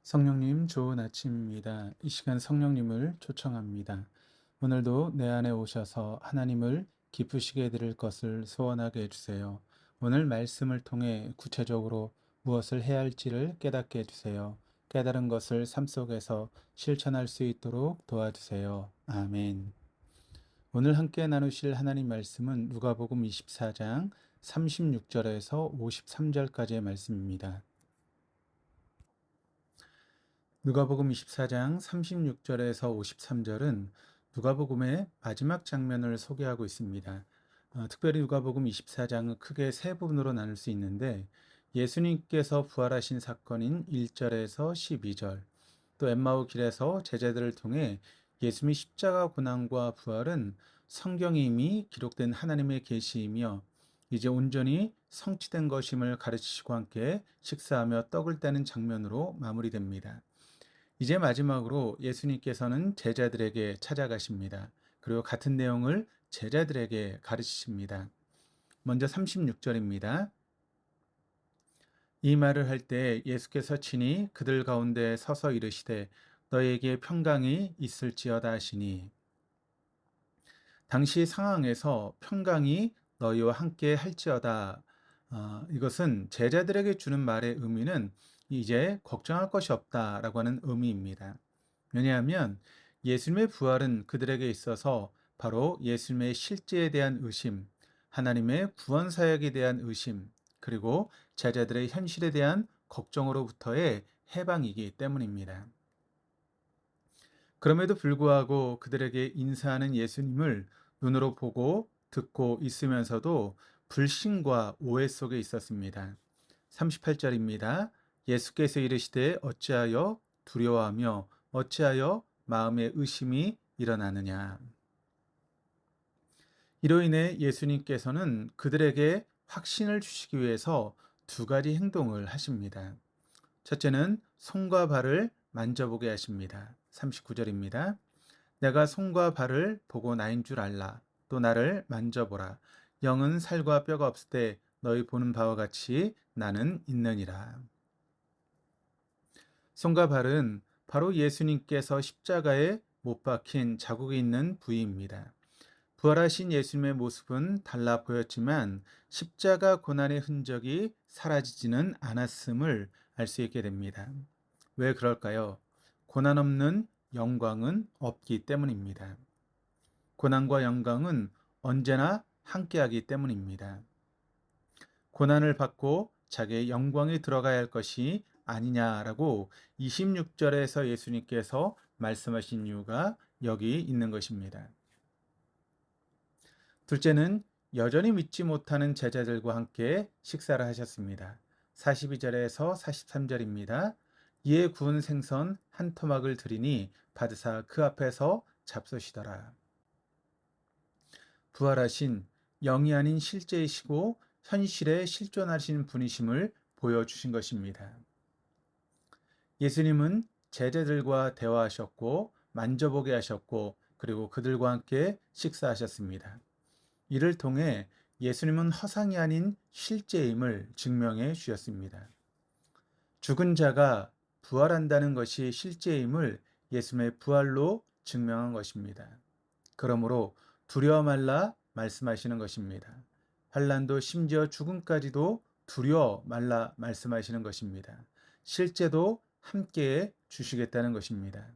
성령님, 좋은 아침입니다. 이 시간 성령님을 초청합니다. 오늘도 내 안에 오셔서 하나님을 기쁘시게 해드릴 것을 소원하게 해주세요. 오늘 말씀을 통해 구체적으로 무엇을 해야 할지를 깨닫게 해주세요. 깨달은 것을 삶 속에서 실천할 수 있도록 도와주세요. 아멘. 오늘 함께 나누실 하나님 말씀은 누가복음 24장 36절에서 53절까지의 말씀입니다. 누가복음 24장 36절에서 53절은 누가복음의 마지막 장면을 소개하고 있습니다. 특별히 누가복음 24장은 크게 세 부분으로 나눌 수 있는데 예수님께서 부활하신 사건인 1절에서 12절, 또 엠마오 길에서 제자들을 통해 예수님의 십자가 고난과 부활은 성경에 이미 기록된 하나님의 계시이며 이제 온전히 성취된 것임을 가르치시고 함께 식사하며 떡을 떼는 장면으로 마무리됩니다. 이제 마지막으로 예수님께서는 제자들에게 찾아가십니다. 그리고 같은 내용을 제자들에게 가르치십니다. 먼저 36절입니다. 이 말을 할 때 예수께서 친히 그들 가운데 서서 이르시되 너에게 평강이 있을지어다 하시니, 당시 상황에서 평강이 너희와 함께 할지어다, 이것은 제자들에게 주는 말의 의미는 이제 걱정할 것이 없다라고 하는 의미입니다. 왜냐하면 예수님의 부활은 그들에게 있어서 바로 예수님의 실제에 대한 의심, 하나님의 구원 사역에 대한 의심, 그리고 제자들의 현실에 대한 걱정으로부터의 해방이기 때문입니다. 그럼에도 불구하고 그들에게 인사하는 예수님을 눈으로 보고 듣고 있으면서도 불신과 오해 속에 있었습니다. 38절입니다. 예수께서 이르시되 어찌하여 두려워하며 어찌하여 마음에 의심이 일어나느냐. 이로 인해 예수님께서는 그들에게 확신을 주시기 위해서 두 가지 행동을 하십니다. 첫째는 손과 발을 만져보게 하십니다. 39절입니다. 내가 손과 발을 보고 나인 줄 알라. 또 나를 만져보라. 영은 살과 뼈가 없을 때 너희 보는 바와 같이 나는 있느니라. 손과 발은 바로 예수님께서 십자가에 못 박힌 자국이 있는 부위입니다. 부활하신 예수님의 모습은 달라 보였지만 십자가 고난의 흔적이 사라지지는 않았음을 알 수 있게 됩니다. 왜 그럴까요? 고난 없는 영광은 없기 때문입니다. 고난과 영광은 언제나 함께하기 때문입니다. 고난을 받고 자기의 영광에 들어가야 할 것이 아니냐라고 26절에서 예수님께서 말씀하신 이유가 여기 있는 것입니다. 둘째는 여전히 믿지 못하는 제자들과 함께 식사를 하셨습니다. 42절에서 43절입니다. 이에 구운 생선 한 토막을 드리니 받으사 그 앞에서 잡수시더라. 부활하신 영이 아닌 실제이시고 현실에 실존하신 분이심을 보여주신 것입니다. 예수님은 제자들과 대화하셨고 만져보게 하셨고 그리고 그들과 함께 식사하셨습니다. 이를 통해 예수님은 허상이 아닌 실제임을 증명해 주셨습니다. 죽은 자가 부활한다는 것이 실제임을 예수님의 부활로 증명한 것입니다. 그러므로 두려워 말라 말씀하시는 것입니다. 환난도 심지어 죽음까지도 두려워 말라 말씀하시는 것입니다. 실제도 함께 주시겠다는 것입니다.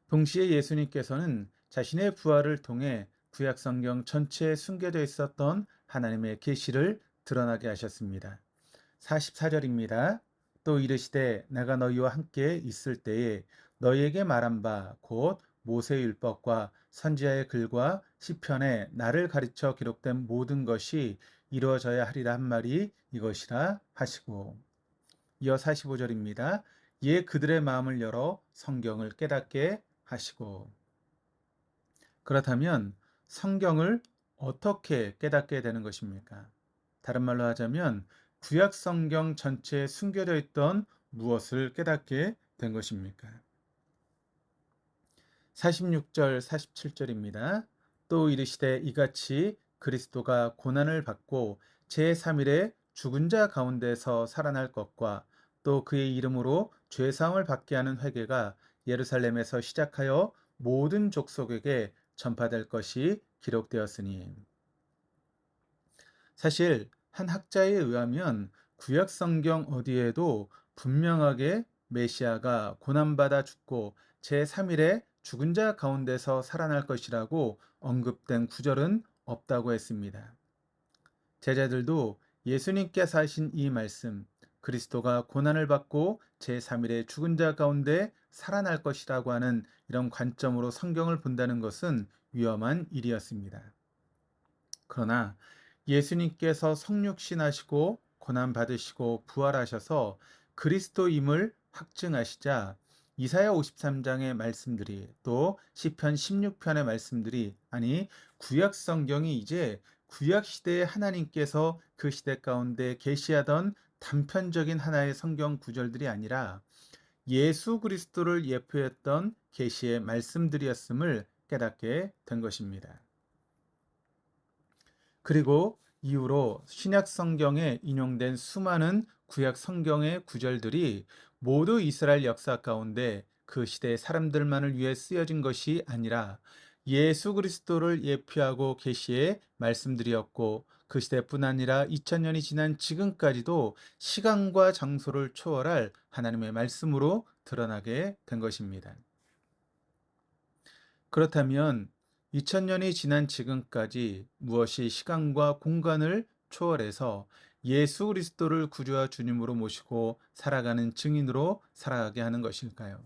동시에 예수님께서는 자신의 부활을 통해 구약 성경 전체에 숨겨져 있었던 하나님의 계시를 드러나게 하셨습니다. 44절입니다. 또 이르시되 내가 너희와 함께 있을 때에 너희에게 말한 바 곧 모세의 율법과 선지자의 글과 시편에 나를 가르쳐 기록된 모든 것이 이루어져야 하리라 한 말이 이것이라 하시고, 이어 45절입니다. 이에 그들의 마음을 열어 성경을 깨닫게 하시고. 그렇다면 성경을 어떻게 깨닫게 되는 것입니까? 다른 말로 하자면 구약 성경 전체에 숨겨져 있던 무엇을 깨닫게 된 것입니까? 46절, 47절입니다. 또 이르시되 이같이 그리스도가 고난을 받고 제3일에 죽은 자 가운데서 살아날 것과 또 그의 이름으로 죄사함을 받게 하는 회개가 예루살렘에서 시작하여 모든 족속에게 전파될 것이 기록되었으니. 사실 한 학자에 의하면 구약 성경 어디에도 분명하게 메시아가 고난받아 죽고 제3일에 죽은 자 가운데서 살아날 것이라고 언급된 구절은 없다고 했습니다. 제자들도 예수님께서 하신 이 말씀, 그리스도가 고난을 받고 제3일에 죽은 자 가운데 살아날 것이라고 하는 이런 관점으로 성경을 본다는 것은 위험한 일이었습니다. 그러나 예수님께서 성육신하시고 고난받으시고 부활하셔서 그리스도임을 확증하시자 이사야 53장의 말씀들이 또 시편 16편의 말씀들이 아니 구약 성경이 이제 구약 시대의 하나님께서 그 시대 가운데 계시하던 단편적인 하나의 성경 구절들이 아니라 예수 그리스도를 예표했던 계시의 말씀들이었음을 깨닫게 된 것입니다. 그리고 이후로 신약 성경에 인용된 수많은 구약 성경의 구절들이 모두 이스라엘 역사 가운데 그 시대의 사람들만을 위해 쓰여진 것이 아니라 예수 그리스도를 예표하고 계시의 말씀들이었고 그 시대뿐 아니라 2000년이 지난 지금까지도 시간과 장소를 초월할 하나님의 말씀으로 드러나게 된 것입니다. 그렇다면 2000년이 지난 지금까지 무엇이 시간과 공간을 초월해서 예수 그리스도를 구주와 주님으로 모시고 살아가는 증인으로 살아가게 하는 것일까요?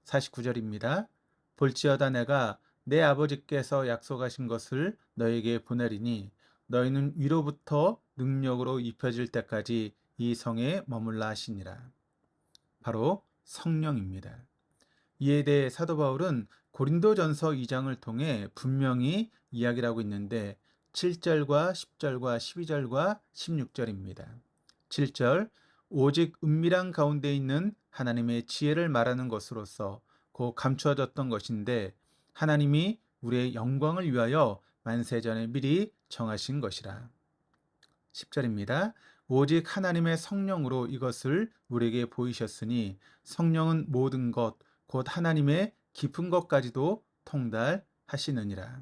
49절입니다. 볼지어다 내가 내 아버지께서 약속하신 것을 너에게 보내리니 너희는 위로부터 능력으로 입혀질 때까지 이 성에 머물라 하시니라. 바로 성령입니다. 이에 대해 사도 바울은 고린도전서 2장을 통해 분명히 이야기를 하고 있는데 7절과 10절과 12절과 16절입니다. 7절 오직 은밀한 가운데 있는 하나님의 지혜를 말하는 것으로서 곧 감추어졌던 것인데 하나님이 우리의 영광을 위하여 만세전에 미리 정하신 것이라. 10절입니다. 오직 하나님의 성령으로 이것을 우리에게 보이셨으니 성령은 모든 것, 곧 하나님의 깊은 것까지도 통달하시느니라.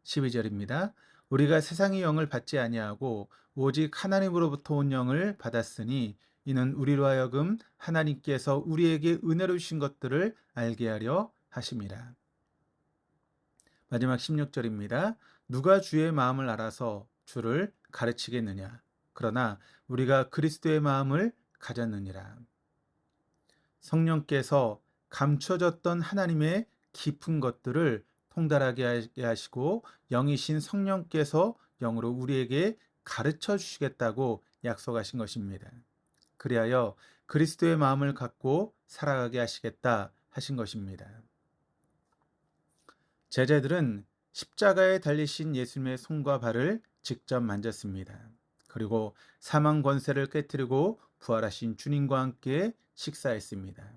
12절입니다. 우리가 세상의 영을 받지 아니하고 오직 하나님으로부터 온 영을 받았으니 이는 우리로 하여금 하나님께서 우리에게 은혜로 주신 것들을 알게 하려 하심이라. 마지막 16절입니다. 누가 주의 마음을 알아서 주를 가르치겠느냐. 그러나 우리가 그리스도의 마음을 가졌느니라. 성령께서 감춰졌던 하나님의 깊은 것들을 통달하게 하시고 영이신 성령께서 영으로 우리에게 가르쳐 주시겠다고 약속하신 것입니다. 그리하여 그리스도의 마음을 갖고 살아가게 하시겠다 하신 것입니다. 제자들은 십자가에 달리신 예수님의 손과 발을 직접 만졌습니다. 그리고 사망 권세를 깨뜨리고 부활하신 주님과 함께 식사했습니다.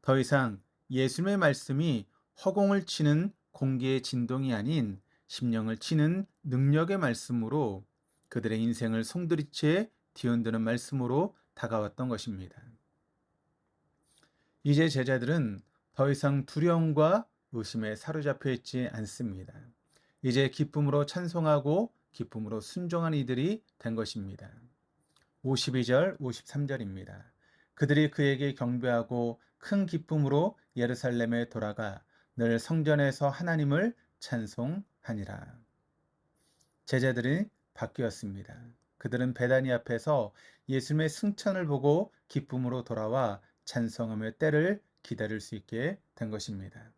더 이상 예수님의 말씀이 허공을 치는 공기의 진동이 아닌 심령을 치는 능력의 말씀으로 그들의 인생을 송두리째 뒤흔드는 말씀으로 다가왔던 것입니다. 이제 제자들은 더 이상 두려움과 의심에 사로잡혀 있지 않습니다. 이제 기쁨으로 찬송하고 기쁨으로 순종한 이들이 된 것입니다. 52절, 53절입니다. 그들이 그에게 경배하고 큰 기쁨으로 예루살렘에 돌아가 늘 성전에서 하나님을 찬송하니라. 제자들이 바뀌었습니다. 그들은 베다니 앞에서 예수님의 승천을 보고 기쁨으로 돌아와 찬송하며 때를 기다릴 수 있게 된 것입니다.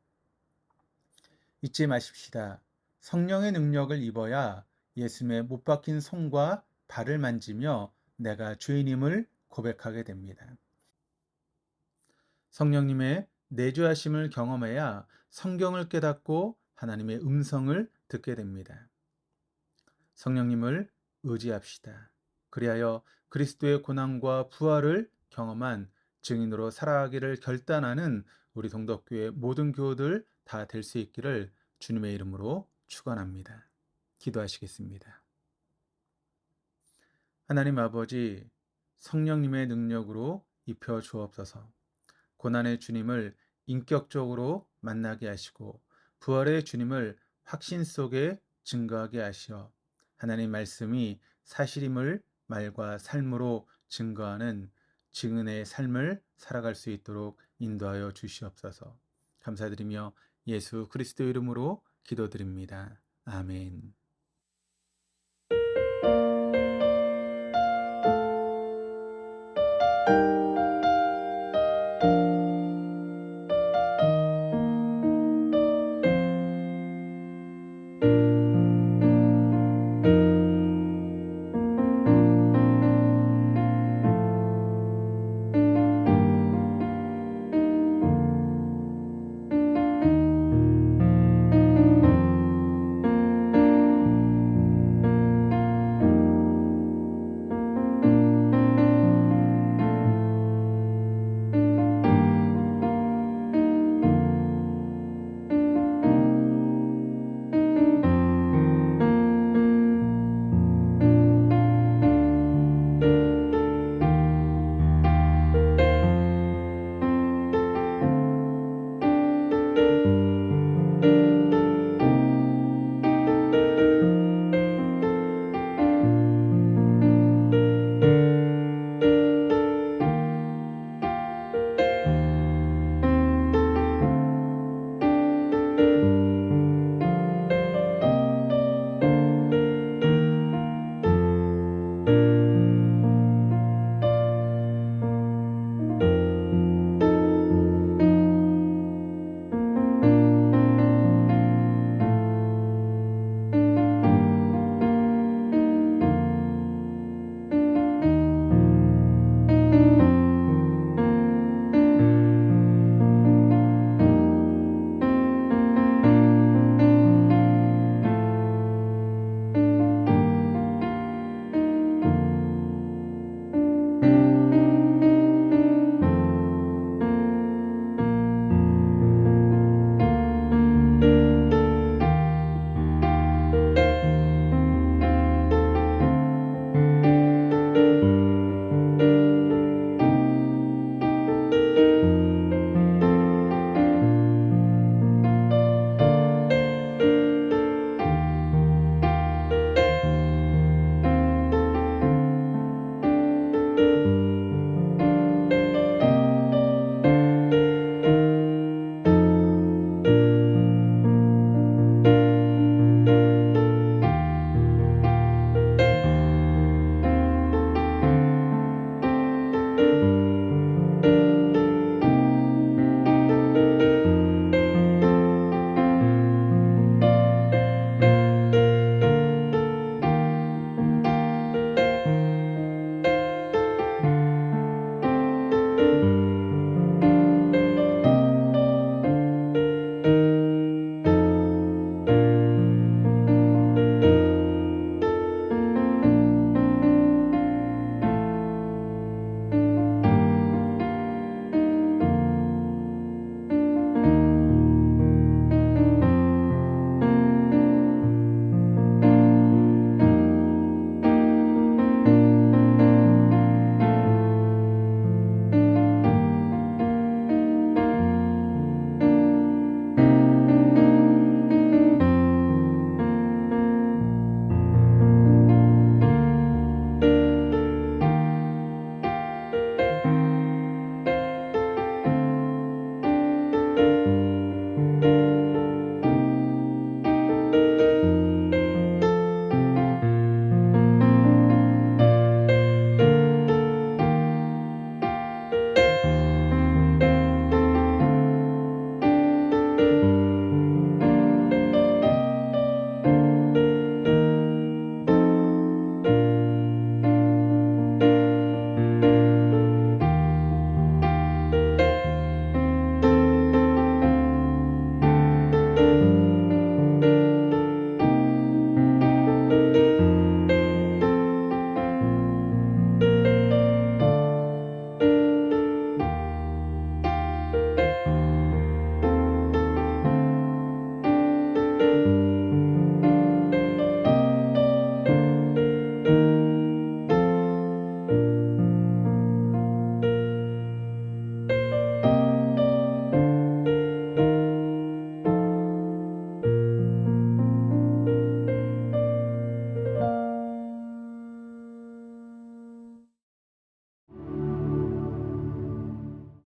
잊지 마십시다. 성령의 능력을 입어야 예수님의 못 박힌 손과 발을 만지며 내가 주인임을 고백하게 됩니다. 성령님의 내주하심을 경험해야 성경을 깨닫고 하나님의 음성을 듣게 됩니다. 성령님을 의지합시다. 그리하여 그리스도의 고난과 부활을 경험한 증인으로 살아가기를 결단하는 우리 동덕교회 모든 교우들 다 될 수 있기를 주님의 이름으로 축원합니다. 기도하시겠습니다. 하나님 아버지, 성령님의 능력으로 입혀 주옵소서. 고난의 주님을 인격적으로 만나게 하시고 부활의 주님을 확신 속에 증거하게 하시어 하나님 말씀이 사실임을 말과 삶으로 증거하는 증인의 삶을 살아갈 수 있도록 인도하여 주시옵소서. 감사드리며 예수 그리스도 이름으로 기도드립니다. 아멘.